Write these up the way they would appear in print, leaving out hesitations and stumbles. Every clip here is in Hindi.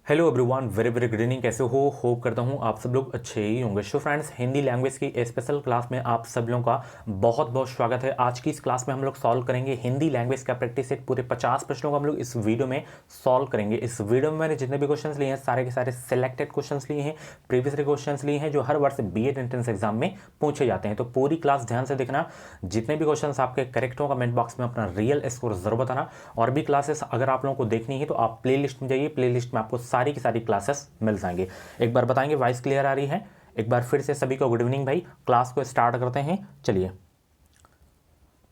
Hello everyone, very very good evening. कैसे हो? होप करता हूँ आप सब लोग अच्छे ही होंगे। सो फ्रेंड्स, हिंदी लैंग्वेज की स्पेशल क्लास में आप सब लोगों का बहुत बहुत स्वागत है। आज की इस क्लास में हम लोग सॉल्व करेंगे हिंदी लैंग्वेज का प्रैक्टिस सेट। पूरे 50 प्रश्नों को हम लोग इस वीडियो में सॉल्व करेंगे। इस वीडियो में मैंने जितने भी क्वेश्चन लिए हैं सारे के सारे सिलेक्टेड क्वेश्चन लिए हैं, प्रीवियस क्वेश्चन लिए हैं जो हर वर्ष बीएड एंट्रेंस एग्जाम में पूछे जाते हैं। तो पूरी क्लास ध्यान से देखना। जितने भी क्वेश्चन आपके करेक्ट हो कमेंट बॉक्स में अपना रियल स्कोर जरूर बताना। और भी क्लासेस अगर आप लोगों को देखनी है तो आप प्ले लिस्ट में जाइए, प्ले लिस्ट में आपको सारी की सारी क्लासेस मिल जाएंगे। एक बार बताएंगे वॉइस क्लियर आ रही है? एक बार फिर से सभी को गुड इवनिंग भाई। क्लास को स्टार्ट करते हैं। चलिए,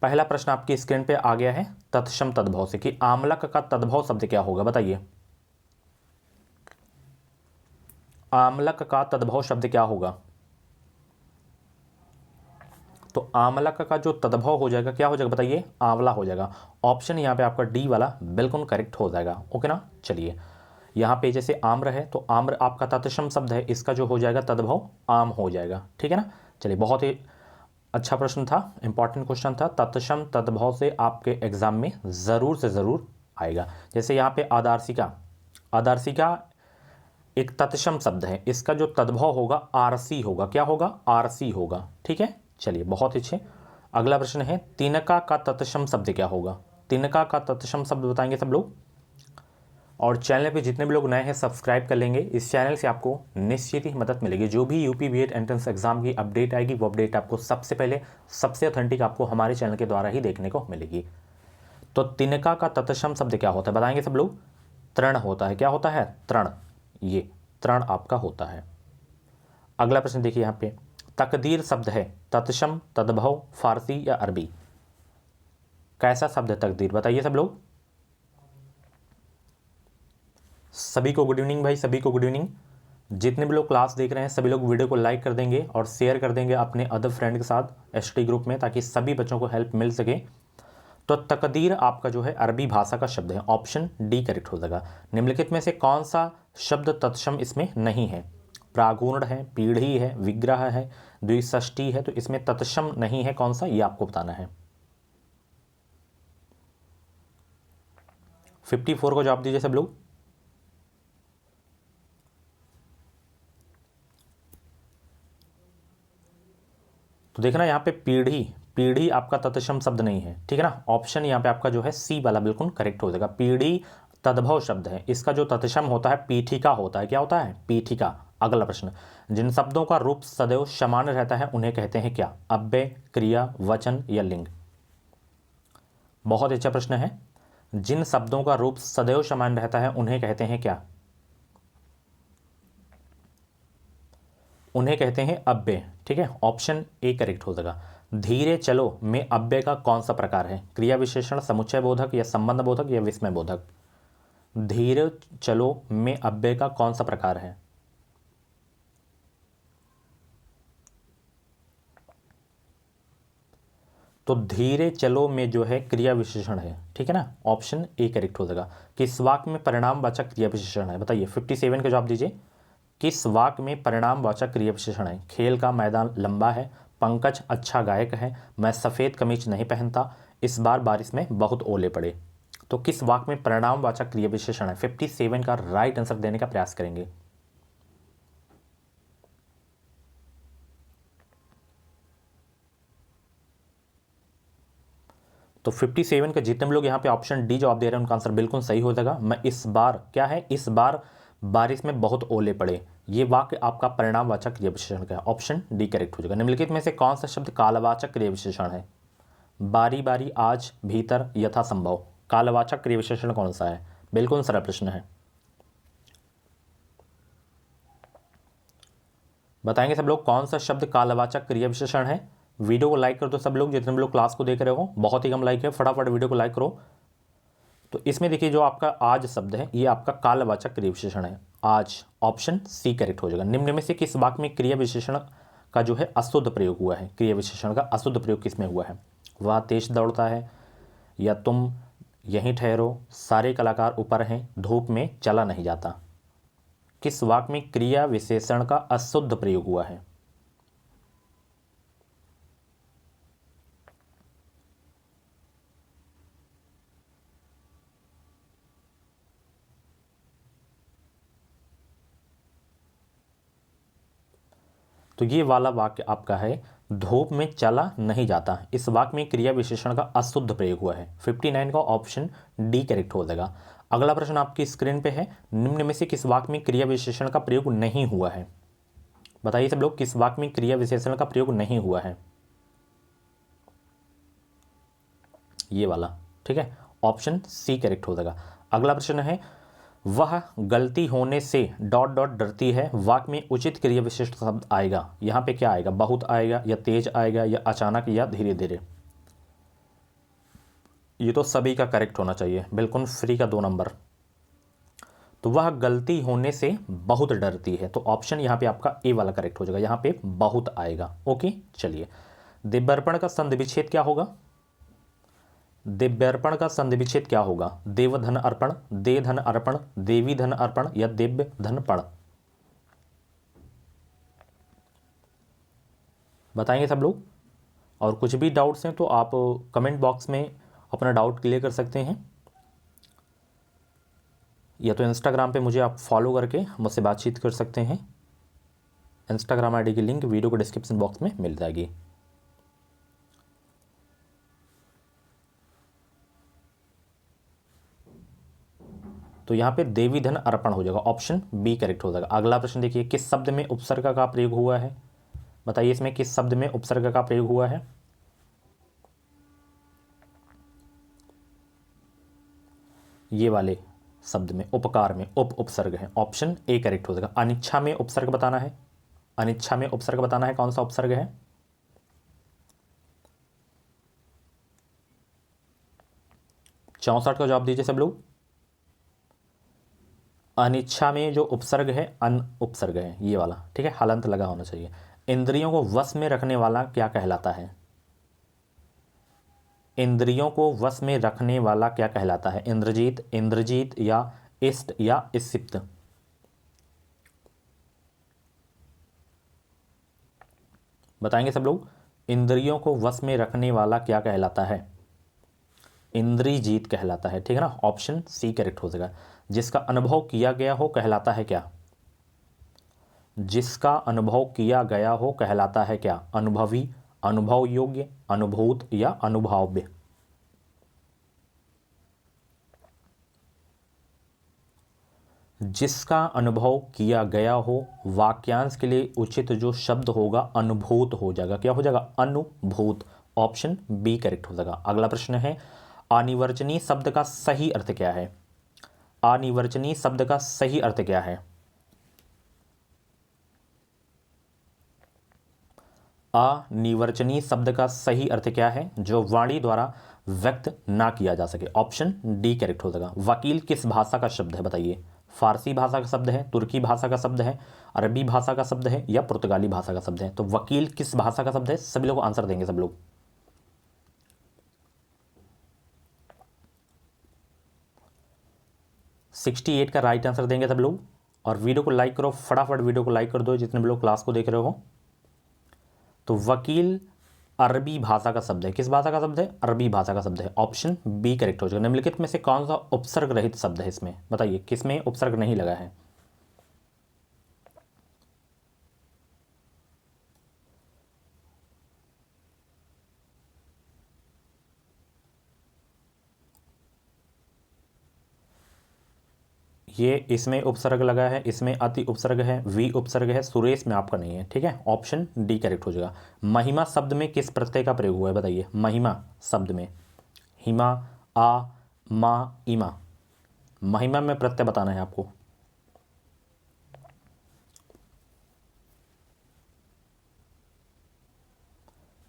पहला प्रश्न आपकी स्क्रीन पे आ गया है तत्सम तद्भव से कि आमलक का तद्भव शब्द क्या होगा, बताइए। आमलक का तद्भव शब्द क्या होगा? तो आमलक का जो तद्भव हो जाएगा क्या हो जाएगा बताइए? आंवला हो जाएगा। ऑप्शन यहाँ पे आपका डी वाला बिल्कुल करेक्ट हो जाएगा। ओके ना। चलिए, यहाँ पे जैसे आम्र है तो आम्र आपका तत्सम शब्द है, इसका जो हो जाएगा तद्भव आम हो जाएगा। ठीक है ना। चलिए, बहुत ही अच्छा प्रश्न था, इंपॉर्टेंट क्वेश्चन था। तत्सम तद्भव से आपके एग्जाम में ज़रूर से ज़रूर आएगा। जैसे यहाँ पे आदर्शिका, आदर्शिका एक तत्सम शब्द है, इसका जो तद्भव होगा आरसी होगा। क्या होगा? आरसी होगा। ठीक है। चलिए, बहुत अच्छे। अगला प्रश्न है तिनका का तत्सम शब्द क्या होगा? तिनका का तत्सम शब्द बताएंगे सब लोग। और चैनल पे जितने भी लोग नए हैं सब्सक्राइब कर लेंगे। इस चैनल से आपको निश्चित ही मदद मिलेगी। जो भी यूपी बीएड एंट्रेंस एग्जाम की अपडेट आएगी वो अपडेट आपको सबसे पहले, सबसे ऑथेंटिक आपको हमारे चैनल के द्वारा ही देखने को मिलेगी। तो तिनका का तत्सम शब्द क्या होता है बताएंगे सब लोग। तृण होता है। क्या होता है? तृण। ये तृण आपका होता है। अगला प्रश्न देखिए यहाँ पे, तकदीर शब्द है तत्सम तद्भव फारसी या अरबी? कैसा शब्द है तकदीर, बताइए सब लोग। सभी को गुड इवनिंग भाई, सभी को गुड इवनिंग। जितने भी लोग क्लास देख रहे हैं सभी लोग वीडियो को लाइक कर देंगे और शेयर कर देंगे अपने अदर फ्रेंड के साथ एसटी ग्रुप में, ताकि सभी बच्चों को हेल्प मिल सके। तो तकदीर आपका जो है अरबी भाषा का शब्द है। ऑप्शन डी करेक्ट हो जाएगा। निम्नलिखित में से कौन सा शब्द तत्सम इसमें नहीं है? प्रागूर्ण है, पीढ़ी है, विग्रह है, द्विषष्टि है। तो इसमें तत्सम नहीं है कौन सा, ये आपको बताना है। 54 को जवाब दीजिए सब लोग। तो देखना यहाँ पे पीढ़ी, पीढ़ी आपका तत्सम शब्द नहीं है। ठीक है ना। ऑप्शन यहाँ पे आपका जो है सी वाला बिल्कुल करेक्ट हो जाएगा। पीढ़ी तद्भव शब्द है, इसका जो तत्सम होता है पीठिका होता है। क्या होता है? पीठिका। अगला प्रश्न, जिन शब्दों का रूप सदैव समान रहता है उन्हें कहते हैं क्या? अव्यय, क्रिया, वचन या लिंग? बहुत अच्छा प्रश्न है। जिन शब्दों का रूप सदैव समान रहता है उन्हें कहते हैं क्या? उन्हें कहते हैं अव्यय। ठीक है। ऑप्शन ए करेक्ट हो जाएगा। धीरे चलो में अव्यय का कौन सा प्रकार है? क्रिया विशेषण, समुच्चय बोधक या संबंध बोधक या विस्मय बोधक? धीरे चलो में अव्यय का कौन सा प्रकार है? तो धीरे चलो में जो है क्रिया विशेषण है। ठीक है ना। ऑप्शन ए करेक्ट हो जाएगा। किस वाक्य में परिणामवाचक क्रिया विशेषण है? बताइए। 57 का जवाब दीजिए। किस वाक्य में परिणामवाचक क्रिया विशेषण है? खेल का मैदान लंबा है, पंकज अच्छा गायक है, मैं सफ़ेद कमीज नहीं पहनता, इस बार बारिश में बहुत ओले पड़े। तो किस वाक्य में परिणामवाचक क्रिया विशेषण है? 57 का राइट आंसर देने का प्रयास करेंगे। तो 57 के जितने भी लोग यहाँ पे ऑप्शन डी जवाब दे रहे हैं उनका आंसर बिल्कुल सही हो जाएगा। मैं इस बार, क्या है, इस बार बारिश में बहुत ओले पड़े, ये वाक्य आपका परिणामवाचक क्रिया विशेषण का है। ऑप्शन डी करेक्ट हो जाएगा। निम्नलिखित में से कौन सा शब्द कालवाचक क्रिया विशेषण है? बारी बारी, आज, भीतर, यथासंभव। कालवाचक क्रिया विशेषण कौन सा है? बिल्कुल सरल प्रश्न है, बताएंगे सब लोग कौन सा शब्द कालवाचक क्रिया विशेषण है। वीडियो को लाइक कर दो सब लोग, जितने भी लोग क्लास को देख रहे हो। बहुत ही कम लाइक है, फटाफट वीडियो को लाइक करो। तो इसमें देखिए जो आपका आज शब्द है ये आपका कालवाचक क्रिया विशेषण है। आज। ऑप्शन सी करेक्ट हो जाएगा। निम्न में से किस वाक्य में क्रिया विशेषण का जो है अशुद्ध प्रयोग हुआ है? क्रिया विशेषण का अशुद्ध प्रयोग किस में हुआ है? वह तेज दौड़ता है, या तुम यहीं ठहरो, सारे कलाकार ऊपर हैं, धूप में चला नहीं जाता। किस वाक्य में क्रिया विशेषण का अशुद्ध प्रयोग हुआ है? तो ये वाला वाक्य आपका है धूप में चला नहीं जाता। इस वाक्य में क्रिया विशेषण का अशुद्ध प्रयोग हुआ है। 59 का ऑप्शन डी करेक्ट हो जाएगा। अगला प्रश्न आपकी स्क्रीन पे है, निम्न में से किस वाक्य में क्रिया विशेषण का प्रयोग नहीं हुआ है? बताइए सब लोग, किस वाक्य में क्रिया विशेषण का प्रयोग नहीं हुआ है? ये वाला, ठीक है, ऑप्शन सी करेक्ट हो जाएगा। अगला प्रश्न है, वह गलती होने से डॉट डॉट डरती है, वाक्य में उचित क्रिया विशिष्ट शब्द आएगा। यहां पे क्या आएगा? बहुत आएगा, या तेज आएगा, या अचानक, या धीरे धीरे? ये तो सभी का करेक्ट होना चाहिए, बिल्कुल फ्री का 2 नंबर। तो वह गलती होने से बहुत डरती है, तो ऑप्शन यहाँ पे आपका ए वाला करेक्ट हो जाएगा, यहाँ पे बहुत आएगा। ओके, चलिए, दिव्यार्पण का संधि विच्छेद क्या होगा? दिव्यार्पण का संधि विच्छेद क्या होगा? देव धन अर्पण, दे धन अर्पण, देवी धन अर्पण, या दिव्य धन पण? बताएंगे सब लोग। और कुछ भी डाउट्स हैं तो आप कमेंट बॉक्स में अपना डाउट क्लियर कर सकते हैं, या तो इंस्टाग्राम पे मुझे आप फॉलो करके मुझसे बातचीत कर सकते हैं। इंस्टाग्राम आईडी की लिंक वीडियो को डिस्क्रिप्शन बॉक्स में मिल जाएगी। तो यहाँ पे देवी धन अर्पण हो जाएगा, ऑप्शन बी करेक्ट हो जाएगा। अगला प्रश्न देखिए, किस शब्द में उपसर्ग का प्रयोग हुआ है? बताइए इसमें किस शब्द में उपसर्ग का प्रयोग हुआ है? ये वाले शब्द में, उपकार में उप उपसर्ग है, ऑप्शन ए करेक्ट हो जाएगा। अनिच्छा में उपसर्ग बताना है, अनिच्छा में उपसर्ग बताना है, कौन सा उपसर्ग है? चौसठ का जवाब दीजिए सब लोग। अनिच्छा में जो उपसर्ग है अन उपसर्ग है, ये वाला, ठीक है, हलंत लगा होना चाहिए। इंद्रियों को वश में रखने वाला क्या कहलाता है? इंद्रियों को वश में रखने वाला क्या कहलाता है? इंद्रजीत, इंद्रजीत, या इष्ट, या इसिप्त? बताएंगे सब लोग। इंद्रियों को वश में रखने वाला क्या कहलाता है? इंद्रजीत कहलाता है, ठीक है ना, ऑप्शन सी करेक्ट हो जाएगा। जिसका अनुभव किया गया हो कहलाता है क्या? जिसका अनुभव किया गया हो कहलाता है क्या? अनुभवी, अनुभव योग्य, अनुभूत, या अनुभव्य? जिसका अनुभव किया गया हो, वाक्यांश के लिए उचित जो शब्द होगा अनुभूत हो जाएगा। क्या हो जाएगा? अनुभूत, ऑप्शन बी करेक्ट हो जाएगा। अगला प्रश्न है, अनिर्वचनीय शब्द का सही अर्थ क्या है? अनिर्वचनीय शब्द का सही अर्थ क्या है? अनिर्वचनीय शब्द का सही अर्थ क्या है? जो वाणी द्वारा व्यक्त ना किया जा सके, ऑप्शन डी करेक्ट हो जाएगा। वकील किस भाषा का शब्द है? बताइए। फारसी भाषा का शब्द है, तुर्की भाषा का शब्द है, अरबी भाषा का शब्द है, या पुर्तगाली भाषा का शब्द है? तो वकील किस भाषा का शब्द है? सभी लोग आंसर देंगे सब लोग। सिक्सटी 68 का राइट आंसर देंगे सब लोग। और वीडियो को लाइक करो, फटाफट वीडियो को लाइक कर दो जितने भी लोग क्लास को देख रहे हो। तो वकील अरबी भाषा का शब्द है। किस भाषा का शब्द है? अरबी भाषा का शब्द है, ऑप्शन बी करेक्ट हो जाएगा। निम्नलिखित में से कौन सा उपसर्ग रहित शब्द है इसमें? बताइए, किसमें उपसर्ग नहीं लगा है? ये इसमें उपसर्ग लगा है, इसमें अति उपसर्ग है, वी उपसर्ग है, सुरेश में आपका नहीं है, ठीक है, ऑप्शन डी करेक्ट हो जाएगा। महिमा शब्द में किस प्रत्यय का प्रयोग हुआ है? बताइए। महिमा शब्द में हिमा, आ, मा, इमा, महिमा में प्रत्यय बताना है आपको।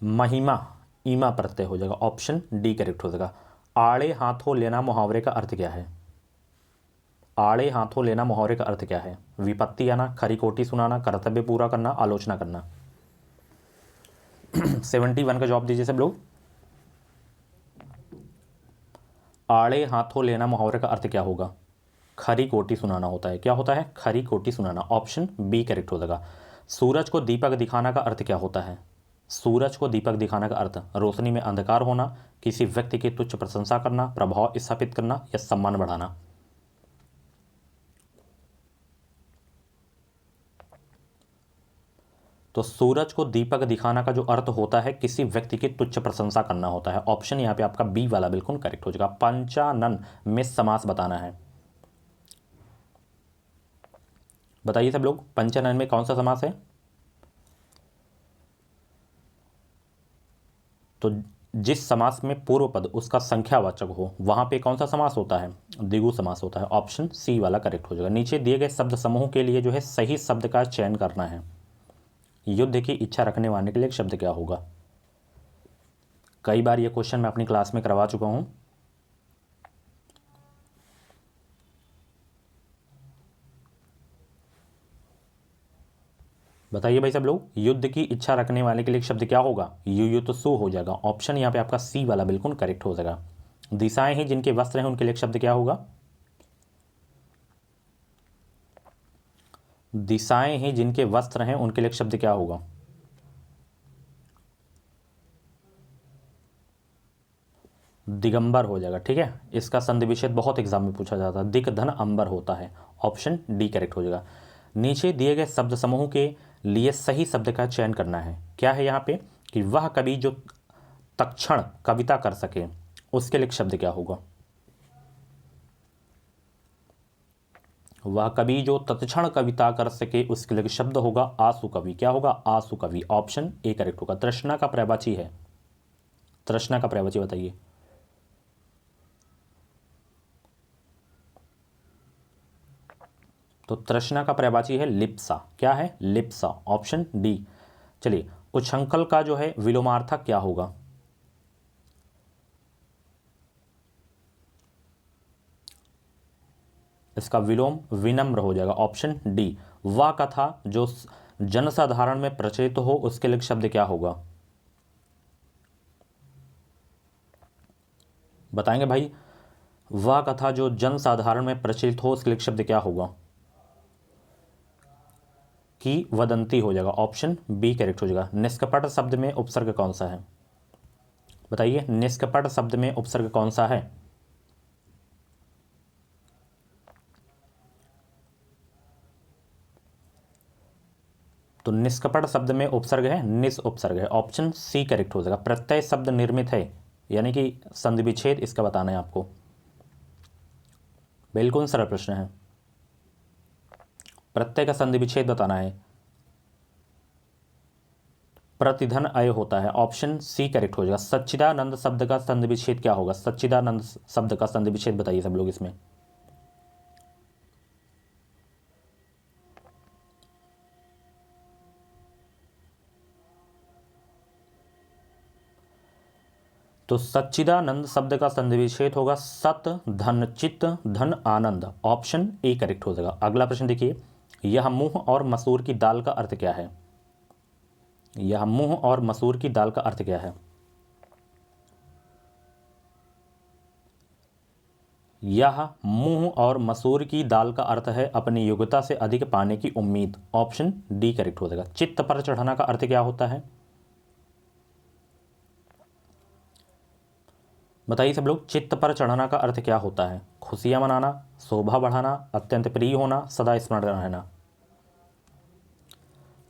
महिमा ईमा प्रत्यय हो जाएगा, ऑप्शन डी करेक्ट हो जाएगा। आड़े हाथों लेना मुहावरे का अर्थ क्या है? आड़े हाथों लेना मुहावरे का अर्थ क्या है? विपत्ति आना, खरी खोटी सुनाना, कर्तव्य पूरा करना, आलोचना करना? 71 का जवाब दीजिए सब लोग। आड़े हाथों लेना मुहावरे का अर्थ क्या होगा? खरी कोटी सुनाना होता है। क्या होता है? खरी कोटी सुनाना, ऑप्शन बी करेक्ट हो जाएगा। सूरज को दीपक दिखाना का अर्थ क्या होता है? सूरज को दीपक दिखाना का अर्थ रोशनी में अंधकार होना, किसी व्यक्ति की तुच्छ प्रशंसा करना, प्रभाव स्थापित करना, या सम्मान बढ़ाना? तो सूरज को दीपक दिखाना का जो अर्थ होता है किसी व्यक्ति की तुच्छ प्रशंसा करना होता है। ऑप्शन यहाँ पे आपका बी वाला बिल्कुल करेक्ट हो जाएगा। पंचानन में समास बताना है। बताइए सब लोग, पंचानन में कौन सा समास है? तो जिस समास में पूर्व पद उसका संख्यावाचक हो वहां पे कौन सा समास होता है? द्विगु समास होता है। ऑप्शन सी वाला करेक्ट हो जाएगा। नीचे दिए गए शब्द समूह के लिए जो है सही शब्द का चयन करना है। युद्ध की इच्छा रखने वाले के लिए एक शब्द क्या होगा? कई बार ये क्वेश्चन मैं अपनी क्लास में करवा चुका हूं। बताइए भाई सब लोग, युद्ध की इच्छा रखने वाले के लिए एक शब्द क्या होगा? युयुत्सु हो जाएगा। ऑप्शन यहाँ पे आपका सी वाला बिल्कुल करेक्ट हो जाएगा। दिशाएं ही जिनके वस्त्र हैं उनके लिए एक शब्द क्या होगा? दिशाएं ही जिनके वस्त्र हैं उनके लिए एक शब्द क्या होगा? दिगंबर हो जाएगा। ठीक है, इसका संधि विच्छेद बहुत एग्जाम में पूछा जाता है। दिक धन अंबर होता है। ऑप्शन डी करेक्ट हो जाएगा। नीचे दिए गए शब्द समूह के लिए सही शब्द का चयन करना है। क्या है यहाँ पे कि वह कवि जो तत्क्षण कविता कर सके उसके लिए एक शब्द क्या होगा? वह कवि जो तत्क्षण कविता कर सके उसके लिए शब्द होगा आसु कवि। क्या होगा? आसु कवि। ऑप्शन ए करेक्ट होगा। तृष्णा का पर्यायवाची है। तृष्णा का पर्यायवाची बताइए। तो तृष्णा का पर्यायवाची है लिप्सा। क्या है? लिप्सा। Option D. चलिए, उच्छृंखल का जो है विलोमार्थक क्या होगा? इसका विलोम विनम्र हो जाएगा। Option D. वह कथा जो जनसाधारण में प्रचलित हो उसके लिए शब्द क्या होगा? बताएंगे भाई। वह कथा जो जनसाधारण में प्रचलित हो उसके लिए शब्द क्या होगा? की वदंती हो जाएगा। ऑप्शन बी करेक्ट हो जाएगा। निष्कपट शब्द में उपसर्ग कौन सा है? बताइए, निष्कपट शब्द में उपसर्ग कौन सा है? तो निष्कपट शब्द में उपसर्ग है निस उपसर्ग है। ऑप्शन सी करेक्ट हो जाएगा। प्रत्यय शब्द निर्मित है यानी कि संधि विच्छेद इसका बताना है आपको। बिल्कुल सरल प्रश्न है। प्रत्यय का संधि विच्छेद बताना है। प्रतिधन अय होता है। ऑप्शन सी करेक्ट हो जाएगा। सच्चिदानंद शब्द का संधि विच्छेद क्या होगा? सच्चिदानंद शब्द का संधि विच्छेद बताइए सब लोग इसमें। तो सच्चिदानंद शब्द का संधि विच्छेद होगा सत धन चित्त धन आनंद। ऑप्शन ए करेक्ट हो जाएगा। अगला प्रश्न देखिए, यह मूंग और मसूर की दाल का अर्थ क्या है? यह मूंग और मसूर की दाल का अर्थ क्या है? यह मूंग और मसूर की दाल का अर्थ है अपनी योग्यता से अधिक पाने की उम्मीद। ऑप्शन डी करेक्ट हो जाएगा। चित्त पर चढ़ाना का अर्थ क्या होता है? बताइए सब लोग, चित्त पर चढ़ाना का अर्थ क्या होता है? खुशियां मनाना, शोभा बढ़ाना, अत्यंत प्रिय होना, सदा स्मरण रहना।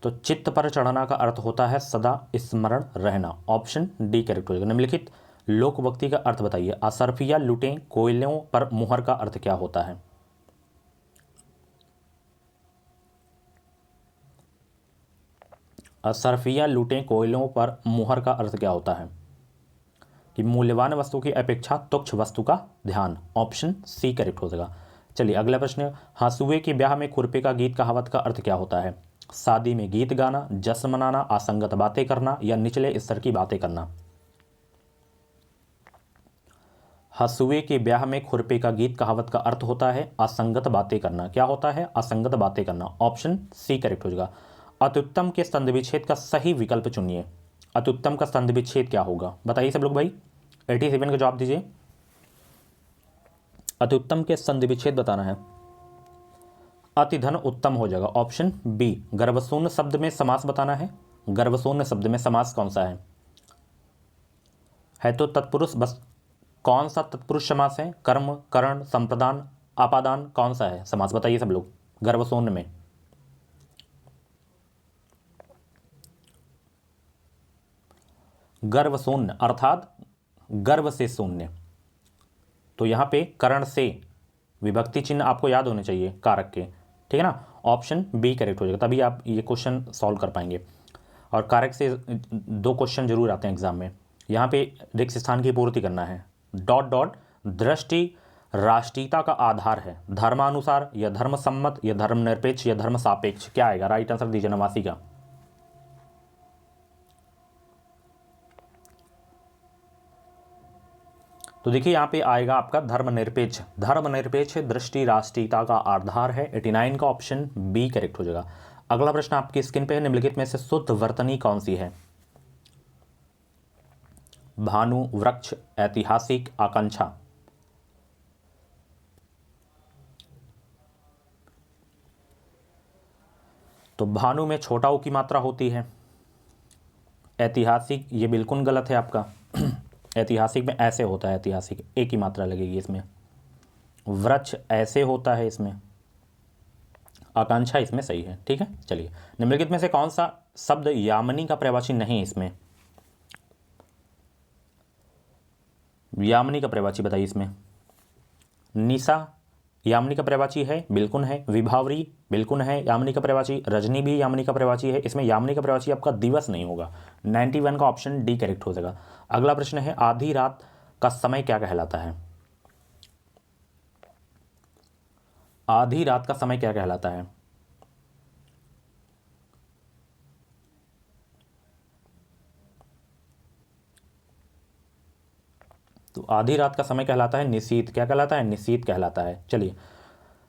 तो चित्त पर चढ़ाना का अर्थ होता है सदा स्मरण रहना। ऑप्शन डी करेक्ट हो जाएगा। निम्नलिखित लोकवक्ति का अर्थ बताइए। असरफिया लूटें कोयलों पर मुहर का अर्थ क्या होता है? असरफिया लूटें कोयलों पर मुहर का अर्थ क्या होता है? कि मूल्यवान वस्तु की अपेक्षा तुच्छ वस्तु का ध्यान। ऑप्शन सी करेक्ट हो जाएगा। चलिए अगला प्रश्न, हंसुए के ब्याह में खुरपे का गीत कहावत का अर्थ क्या होता है? शादी में गीत गाना, जश्न मनाना, असंगत बातें करना या निचले स्तर की बातें करना। हंसुए के ब्याह में खुरपे का गीत कहावत का अर्थ होता है असंगत बातें करना। क्या होता है? असंगत बातें करना। ऑप्शन सी करेक्ट हो जाएगा। अत्युत्तम के संधि विच्छेद का सही विकल्प चुनिए। अत्युत्तम का संधि विच्छेद क्या होगा? बताइए सब लोग भाई, 87 का जवाब दीजिए। अत्युत्तम के संधि विच्छेद बताना है। अतिधन उत्तम हो जाएगा। Option B. गर्भशून्य शब्द में समास बताना है। गर्भशून्य शब्द में समास कौन सा है तो तत्पुरुष। बस कौन सा तत्पुरुष समास है? कर्म, करण, संप्रदान, आपादान, कौन सा है समास? बताइए सब लोग गर्भशून्य में। गर्व शून्य अर्थात गर्व से शून्य, तो यहाँ पे करण से विभक्ति चिन्ह आपको याद होने चाहिए कारक के, ठीक है ना। ऑप्शन बी करेक्ट हो जाएगा, तभी आप ये क्वेश्चन सॉल्व कर पाएंगे। और कारक से 2 क्वेश्चन जरूर आते हैं एग्जाम में। यहाँ पे रिक्त स्थान की पूर्ति करना है, डॉट डॉट दृष्टि राष्ट्रीयता का आधार है, धर्मानुसार या धर्म सम्मत या धर्मनिरपेक्ष या धर्म सापेक्ष, क्या आएगा? राइट आंसर दीजिए 89 का। तो देखिए यहाँ पे आएगा आपका धर्मनिरपेक्ष, धर्मनिरपेक्ष दृष्टि राष्ट्रीयता का आधार है, 89 का ऑप्शन बी करेक्ट हो जाएगा। अगला प्रश्न आपकी स्क्रीन पे है, निम्नलिखित में से शुद्ध वर्तनी कौन सी है? भानु, वृक्ष, ऐतिहासिक, आकांक्षा। तो भानु में छोटा ऊ की मात्रा होती है, ऐतिहासिक ये बिल्कुल गलत है आपका, ऐतिहासिक में ऐसे होता है, ऐतिहासिक ए की मात्रा लगेगी इसमें। वृक्ष ऐसे होता है इसमें, आकांक्षा इसमें सही है, ठीक है। चलिए, निम्नलिखित में से कौन सा शब्द यामिनी का पर्यायवाची नहीं इसमें? यामिनी का पर्यायवाची बताइए इसमें। निशा यामिनी का पर्यायवाची है, बिल्कुल है। विभावरी बिल्कुल है यामिनी का पर्यायवाची। रजनी भी यामिनी का पर्यायवाची है, इसमें यामिनी का पर्यायवाची आपका दिवस नहीं होगा। 91 का ऑप्शन डी करेक्ट हो जाएगा। अगला प्रश्न है, आधी रात का समय क्या कहलाता है? आधी रात का समय क्या कहलाता है? तो आधी रात का समय कहलाता है निशीथ। क्या कहलाता है? निशीथ कहलाता है। चलिए,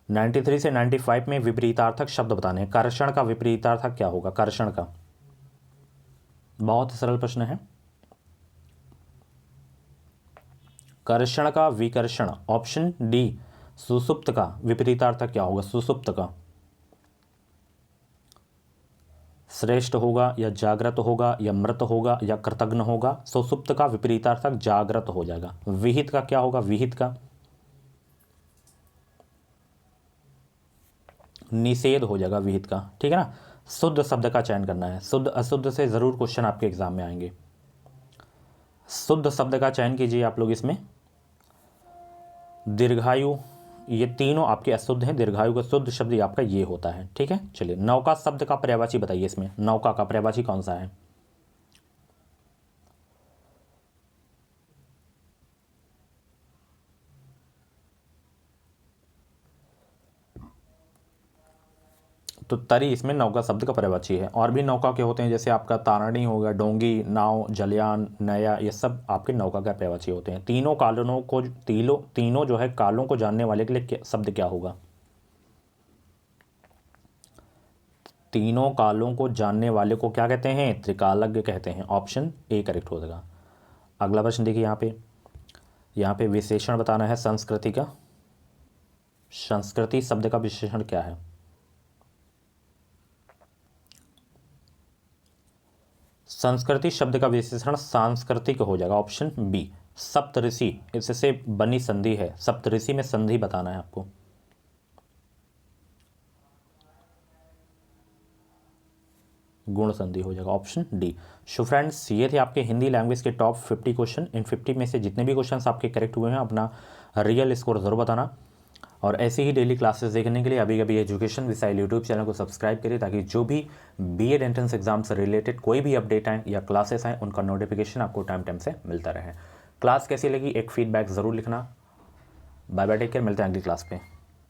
93 से 95 में विपरीतार्थक शब्द बताने हैं। कर्षण का विपरीतार्थक क्या होगा? कर्षण का, बहुत सरल प्रश्न है। कर्षण का विकर्षण, ऑप्शन डी। सुसुप्त का विपरीतार्थक क्या होगा? सुसुप्त का। श्रेष्ठ होगा या जागृत होगा या मृत होगा या कृतघ्न होगा? सुसुप्त का विपरीतार्थक जागृत हो जाएगा। विहित का क्या होगा? विहित का निषेध हो जाएगा, विहित का, ठीक है ना। शुद्ध शब्द का चयन करना है, शुद्ध अशुद्ध से जरूर क्वेश्चन आपके एग्जाम में आएंगे। शुद्ध शब्द का चयन कीजिए आप लोग इसमें। दीर्घायु, ये तीनों आपके अशुद्ध हैं। दीर्घायु का शुद्ध शब्द आपका ये होता है, ठीक है। चलिए, नौका शब्द का पर्यायवाची बताइए इसमें। नौका का पर्यायवाची कौन सा है? तो तरी इसमें नौका शब्द का पर्यायवाची है। और भी नौका के होते हैं, जैसे आपका तारणी हो गया, डोंगी, नाव, जलयान, नया, ये सब आपके नौका का पर्यायवाची होते हैं। तीनों कालों को तीनों जो है कालों को जानने वाले के लिए शब्द क्या होगा? तीनों कालों को जानने वाले को क्या कहते हैं? त्रिकालज्ञ कहते हैं। ऑप्शन ए करेक्ट हो जाएगा। अगला प्रश्न देखिए, यहाँ पे विशेषण बताना है संस्कृति का। संस्कृति शब्द का विशेषण क्या है? संस्कृति शब्द का विशेषण सांस्कृतिक हो जाएगा, ऑप्शन बी। सप्तऋषि, इससे बनी संधि है, सप्तऋषि में संधि बताना है आपको। गुण संधि हो जाएगा, ऑप्शन डी। सो फ्रेंड्स, ये थे आपके हिंदी लैंग्वेज के टॉप 50 क्वेश्चन। इन 50 में से जितने भी क्वेश्चन आपके करेक्ट हुए हैं, अपना रियल स्कोर जरूर बताना। और ऐसे ही डेली क्लासेस देखने के लिए अभी अभी एजुकेशन विसाइल यूट्यूब चैनल को सब्सक्राइब करिए, ताकि जो भी बीएड एंट्रेंस एग्जाम से रिलेटेड कोई भी अपडेट आए या क्लासेस आए, उनका नोटिफिकेशन आपको टाइम टाइम से मिलता रहे। क्लास कैसी लगी एक फीडबैक ज़रूर लिखना। बाय बाय, टेक केयर, मिलते हैं अगली क्लास पे।